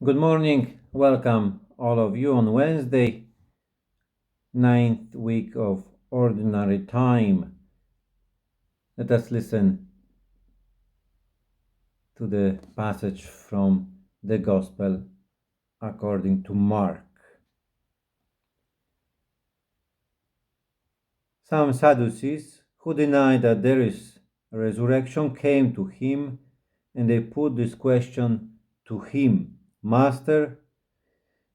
Good morning. Welcome all of you on Wednesday, ninth week of Ordinary Time. Let us listen to the passage from the Gospel according to Mark. Some Sadducees who deny that there is a resurrection came to him and they put this question to him: Master,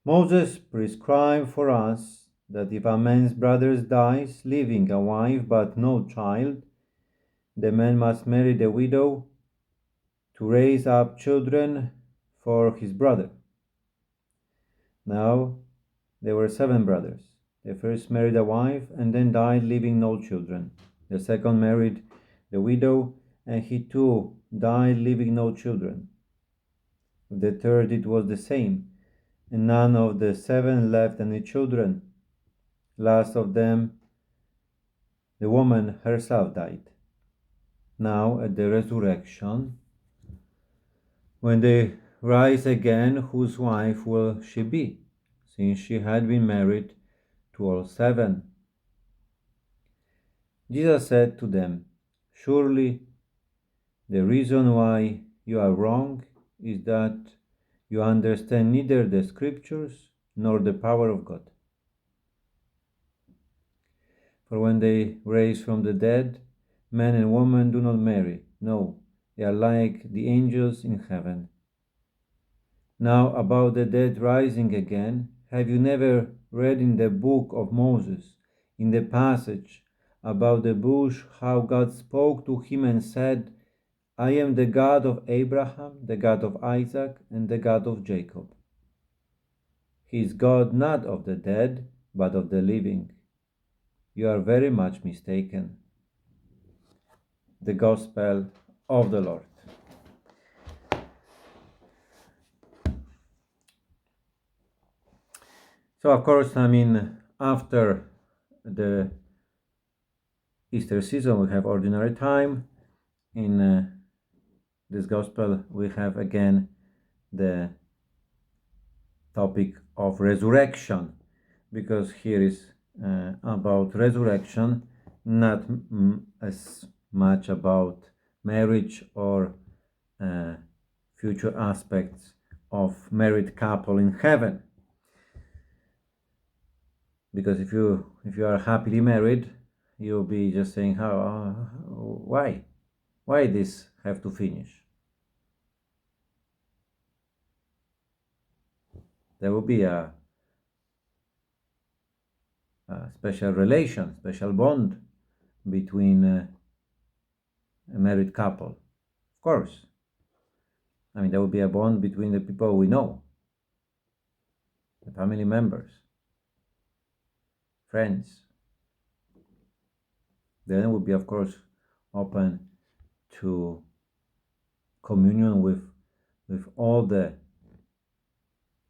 Moses prescribed for us that if a man's brother dies, leaving a wife but no child, the man must marry the widow to raise up children for his brother. Now there were 7 brothers. The first married a wife and then died, leaving no children. The second married the widow, and he too died, leaving no children. With the third it was the same, and none of the 7 left any children. Last of them, the woman herself died. Now at the resurrection, when they rise again, whose wife will she be, since she had been married to all 7? Jesus said to them, Surely the reason why you are wrong is that you understand neither the scriptures nor the power of God. For when they raise from the dead, man and woman do not marry. No, they are like the angels in heaven. Now, about the dead rising again, have you never read in the book of Moses, in the passage about the bush, how God spoke to him and said, I am the God of Abraham, the God of Isaac, and the God of Jacob. He is God not of the dead, but of the living. You are very much mistaken. The Gospel of the Lord. So, of course, after the Easter season, we have ordinary time. In this Gospel, we have again the topic of resurrection, because here is about resurrection, not as much about marriage or future aspects of married couple in heaven. Because if you are happily married, you'll be just saying, how why this have to finish? There will be a special relation, special bond between a married couple. Of course, there will be a bond between the people we know, the family members, friends. Then we'll be, of course, open to communion with all the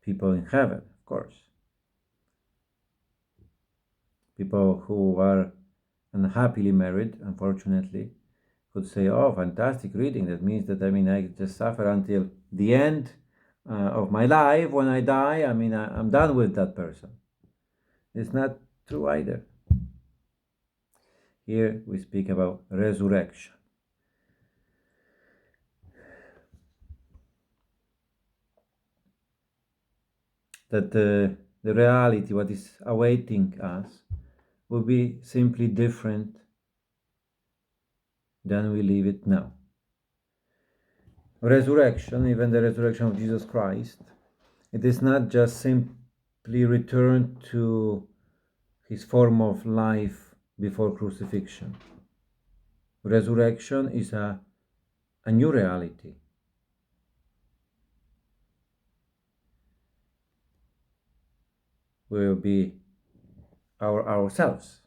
people in heaven, of course. People who are unhappily married, unfortunately, could say, oh, fantastic reading. That means that, I just suffer until the end of my life. When I die, I'm done with that person. It's not true either. Here we speak about resurrection. That the reality, what is awaiting us, will be simply different than we live it now. Resurrection, even the resurrection of Jesus Christ, it is not just simply return to his form of life before crucifixion. Resurrection is a new reality. We will be ourselves.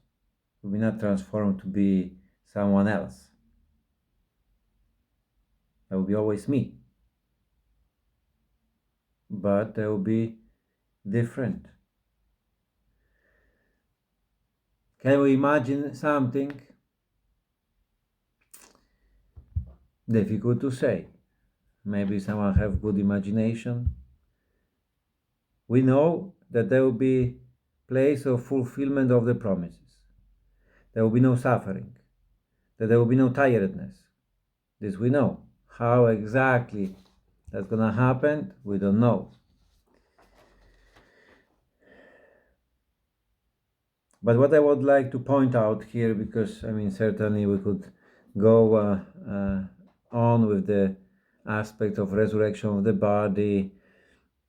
We will not transform to be someone else. That will be always me. But they will be different. Can we imagine something? Difficult to say. Maybe someone have good imagination. We know that there will be place of fulfillment of the promises. There will be no suffering, that there will be no tiredness. This we know. How exactly that's going to happen, we don't know. But what I would like to point out here, because I mean, certainly we could go on with the aspect of resurrection of the body,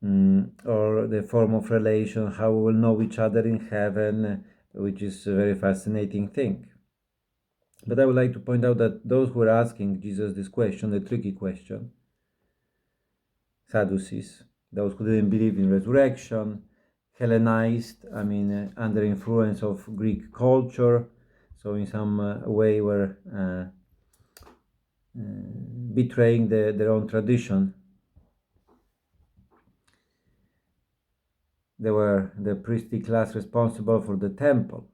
or the form of relation, how we will know each other in heaven, which is a very fascinating thing. But I would like to point out that those who are asking Jesus this question, the tricky question, Sadducees, those who didn't believe in resurrection, Hellenized, I mean, under influence of Greek culture, so in some way were betraying their own tradition. They were the priestly class responsible for the temple.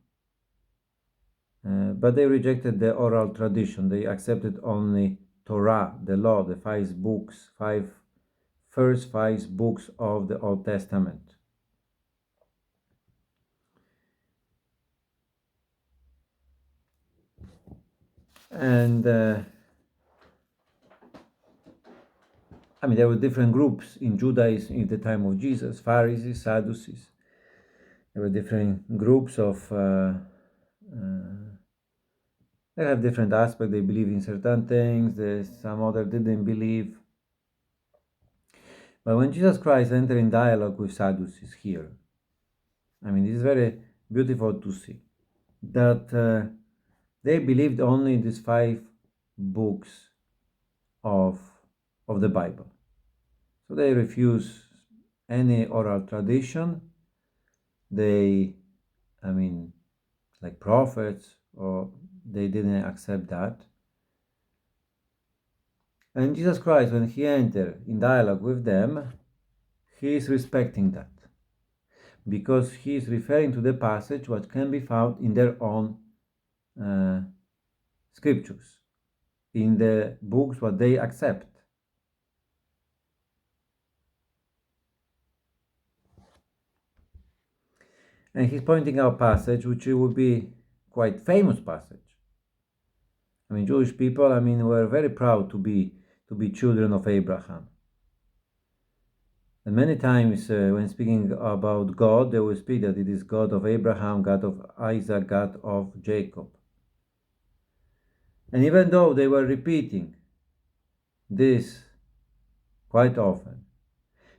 But they rejected the oral tradition. They accepted only Torah, the law, the first five books of the Old Testament. And I mean, there were different groups in Judaism in the time of Jesus: Pharisees, Sadducees. There were different groups of. They have different aspects. They believe in certain things. Some other didn't believe. But when Jesus Christ entered in dialogue with Sadducees here, I mean, this is very beautiful to see that they believed only in these five books of the Bible. So they refuse any oral tradition. They, I mean, like prophets, or they didn't accept that. And Jesus Christ, when he entered in dialogue with them, he is respecting that, because he is referring to the passage what can be found in their own scriptures, in the books what they accept. And he's pointing out passage which would be quite famous passage. I mean, Jewish people, I mean, were very proud to be children of Abraham. And many times when speaking about God, they will speak that it is God of Abraham, God of Isaac, God of Jacob. And even though they were repeating this quite often,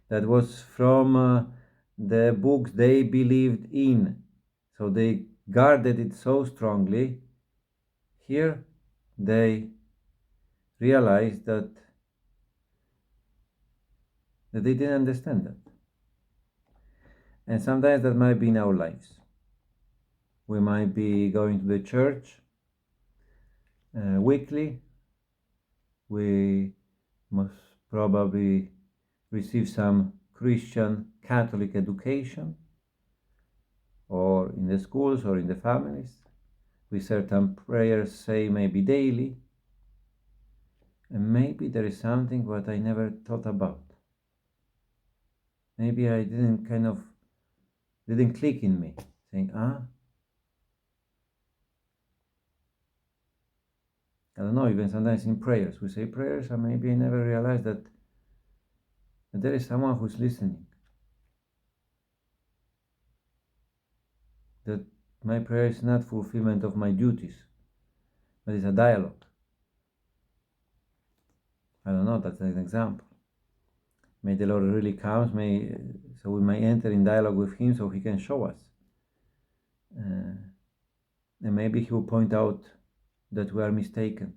that was from the books they believed in, so they guarded it so strongly, here they realized that they didn't understand that. And sometimes that might be in our lives. We might be going to the church weekly. We must probably receive some Christian Catholic education, or in the schools or in the families. We certain prayers say maybe daily. And maybe there is something what I never thought about. Maybe I didn't click in me, saying, I don't know, even sometimes in prayers, we say prayers, and maybe I never realized that there is someone who's listening. That my prayer is not fulfillment of my duties, but it's a dialogue. I don't know, that's an example. May the Lord really comes, so we may enter in dialogue with Him, so He can show us. And maybe He will point out that we are mistaken.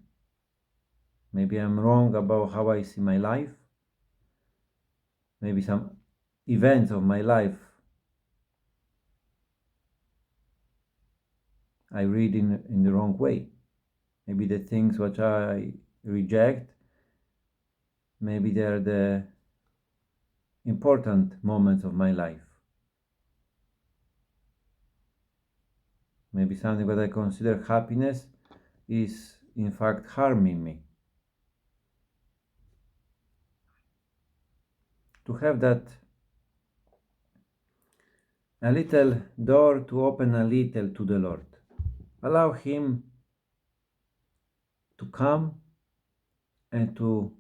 Maybe I'm wrong about how I see my life. Maybe some events of my life I read in the wrong way. Maybe the things which I reject, maybe they're the important moments of my life. Maybe something that I consider happiness is in fact harming me. To have that a little door to open a little to the Lord. Allow Him to come and to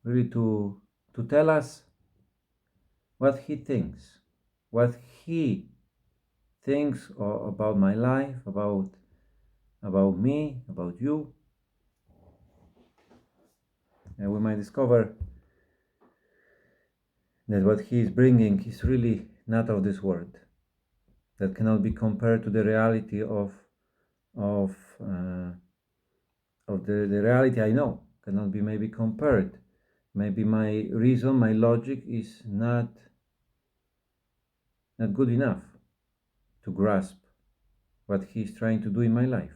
really to tell us what He thinks, what He thinks about my life, about me, about you, and we might discover that what He is bringing is really not of this world, that cannot be compared to the reality of uh, the reality I know, cannot be maybe compared. Maybe my reason, my logic is not good enough to grasp what He's trying to do in my life.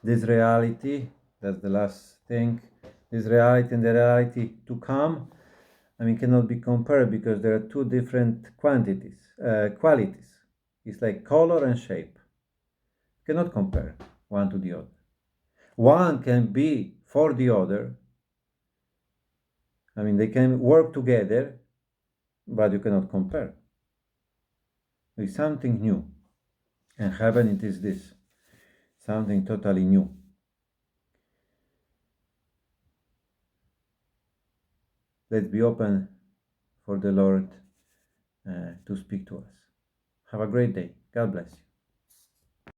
This reality, that's the last thing, this reality and the reality to come, cannot be compared because there are two different qualities. It's like color and shape. You cannot compare one to the other. One can be for the other. They can work together, but you cannot compare. It's something new. And heaven, it is this, something totally new. Let's be open for the Lord to speak to us. Have a great day. God bless you.